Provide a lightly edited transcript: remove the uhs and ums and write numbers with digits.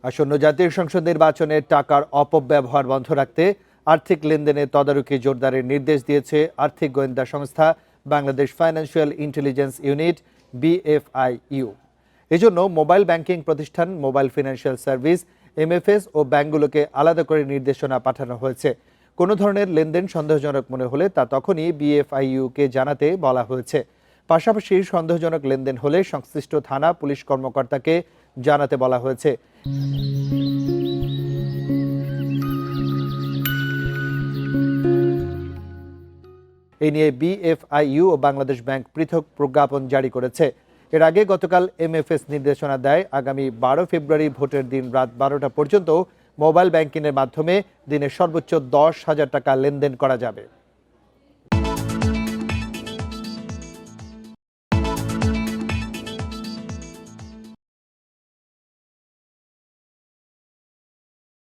আসন্ন জাতীয় সংসদ নির্বাচনে টাকার অপব্যবহার বন্ধ রাখতে আর্থিক লেনদেনে তদারকি জোরদারের নির্দেশ দিয়েছে আর্থিক গোয়েন্দা সংস্থা Bangladesh financial intelligence unit BFIU। এজন্য মোবাইল ব্যাংকিং প্রতিষ্ঠান, মোবাইল ফিনান্সিয়াল সার্ভিস, MFS ও ব্যাংকগুলোকে আলাদা করে নির্দেশনা পাঠানো হয়েছে। কোনো ধরনের লেনদেন সন্দেহজনক মনে হলে তা তখনই BFIU-কে জানাতে বলা হয়েছে। পাশাপাশি সন্দেহজনক লেনদেন হলে সংশ্লিষ্ট থানা পুলিশ কর্মকর্তাকে জানাতে বলা হয়েছে। এ নিয়ে BFIU ও বাংলাদেশ ব্যাংক পৃথক প্রজ্ঞাপন জারি করেছে। এর আগে গতকাল MFS নির্দেশনা দেয়, আগামী 12 ফেব্রুয়ারি ভোটের দিন রাত 12টা পর্যন্ত মোবাইল ব্যাংকিংয়ের মাধ্যমে দিনে সর্বোচ্চ 10,000 টাকা লেনদেন করা যাবে।